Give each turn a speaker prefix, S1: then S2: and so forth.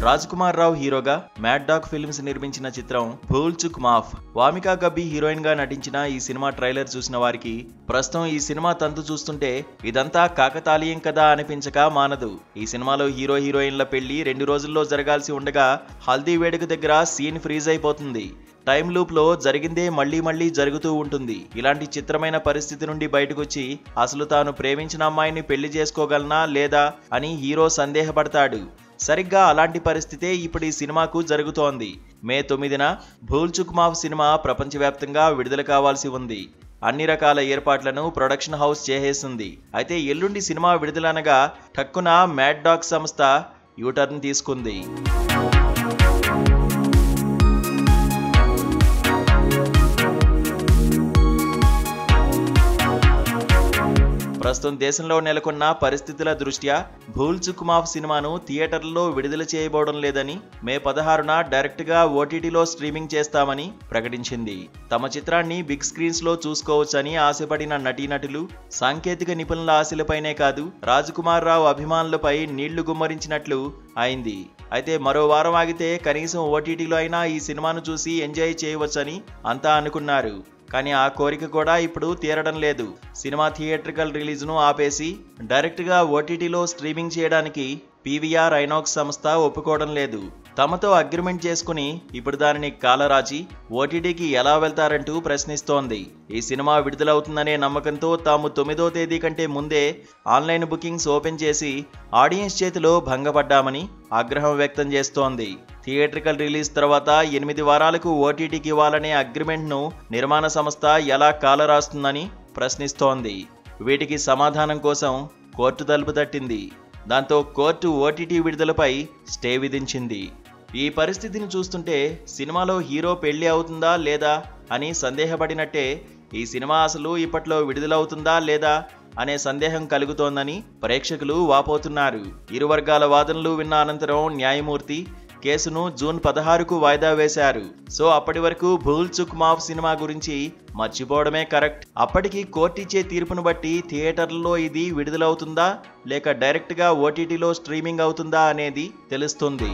S1: రాజ్కుమార్ రావు హీరోగా mad dog films నిర్మించిన చిత్రం భూల్ చుక్ మాఫ్. వామికా గబ్బి హీరోయిన్ గా నటించిన ఈ సినిమా ట్రైలర్ చూసిన వారికి ప్రస్తుతం ఈ సినిమా తంతు చూస్తుంటే ఇదంతా కాకతాళీయం కదా అనిపించక మానదు. ఈ సినిమాలో హీరో హీరోయిన్ల పెళ్లి 2 రోజుల్లో జరగాల్సి ఉండగా హల్దీ వేడుక దగ్గర సీన్ ఫ్రీజ్ అయిపోతుంది. టైం లూప్ లో జరిగిందే మళ్లీ జరుగుతూ ఉంటుంది. ఇలాంటి చిత్రమైన పరిస్థితి నుండి బయటకొచ్చి అసలు తాను ప్రేమించిన అమ్మాయిని పెళ్లి చేసుకోగలనా లేదా అని హీరో సందేహపడతాడు. సరిగ్గా అలాంటి పరిస్థితే ఇప్పుడు ఈ సినిమాకు జరుగుతోంది. మే 9న భూల్ చుక్ మాఫ్ సినిమా ప్రపంచవ్యాప్తంగా విడుదల కావాల్సి ఉంది. అన్ని రకాల ఏర్పాట్లను ప్రొడక్షన్ హౌస్ చేసేసింది. అయితే ఎల్లుండి సినిమా విడుదలనగా టక్కున మ్యాడ్ డాగ్ సంస్థ యూటర్న్ తీసుకుంది. ప్రస్తుతం దేశంలో నెలకొన్న పరిస్థితుల దృష్ట్యా భూల్ చుక్ మాఫ్ సినిమాను థియేటర్లలో విడుదల చేయబోవడం లేదని మే 16న డైరెక్ట్ గా ఓటీటీలో స్ట్రీమింగ్ చేస్తామని ప్రకటించింది. తమ చిత్రాన్ని బిగ్ స్క్రీన్స్ లో చూసుకోవచ్చని ఆశపడిన నటీనటులు, సాంకేతిక నిపుణుల ఆశలపైనే కాదు రాజ్కుమార్ రావు అభిమానులపై నీళ్లు గుమ్మరించినట్లు అయింది. అయితే మరో వారం ఆగితే కనీసం ఓటీటీలో అయినా ఈ సినిమాను చూసి ఎంజాయ్ చేయవచ్చని అంతా అనుకున్నారు. కానీ ఆ కోరిక కూడా ఇప్పుడు తీరడం లేదు. సినిమా థియేట్రికల్ రిలీజ్ ను ఆపేసి డైరెక్ట్ గా ఓటీటీలో స్ట్రీమింగ్ చేయడానికి పీవీఆర్ ఐనాక్స్ సంస్థ ఒప్పుకోవడం లేదు. తమతో అగ్రిమెంట్ చేసుకుని ఇప్పుడు దానిని కాలరాచి ఓటీటీకి ఎలా వెళ్తారంటూ ప్రశ్నిస్తోంది. ఈ సినిమా విడుదలవుతుందనే నమ్మకంతో తాము 9వ తేదీ కంటే ముందే ఆన్లైన్ బుకింగ్స్ ఓపెన్ చేసి ఆడియన్స్ చేతిలో భంగపడ్డామని ఆగ్రహం వ్యక్తం చేస్తోంది. థియేట్రికల్ రిలీజ్ తర్వాత 8 వారాలకు ఓటీటీకి ఇవ్వాలనే అగ్రిమెంట్ను నిర్మాణ సంస్థ ఎలా కాలరాస్తుందని ప్రశ్నిస్తోంది. వీటికి సమాధానం కోసం కోర్టు తలుపు తట్టింది. దాంతో కోర్టు ఓటీటీ విడుదలపై స్టే విధించింది. ఈ పరిస్థితిని చూస్తుంటే సినిమాలో హీరో పెళ్లి అవుతుందా లేదా అని సందేహపడినట్టే ఈ సినిమా అసలు ఇప్పట్లో విడుదలవుతుందా లేదా అనే సందేహం కలుగుతోందని ప్రేక్షకులు వాపోతున్నారు. ఇరు వర్గాల వాదనలు విన్న అనంతరం న్యాయమూర్తి కేసును జూన్ 16కు వాయిదా వేశారు. సో అప్పటి వరకు భూల్ చుక్ మాఫ్ సినిమా గురించి మర్చిపోవడమే కరెక్ట్. అప్పటికి కోర్టు ఇచ్చే తీర్పును బట్టి థియేటర్లలో ఇది విడుదలవుతుందా లేక డైరెక్ట్ గా ఓటీటీలో స్ట్రీమింగ్ అవుతుందా అనేది తెలుస్తుంది.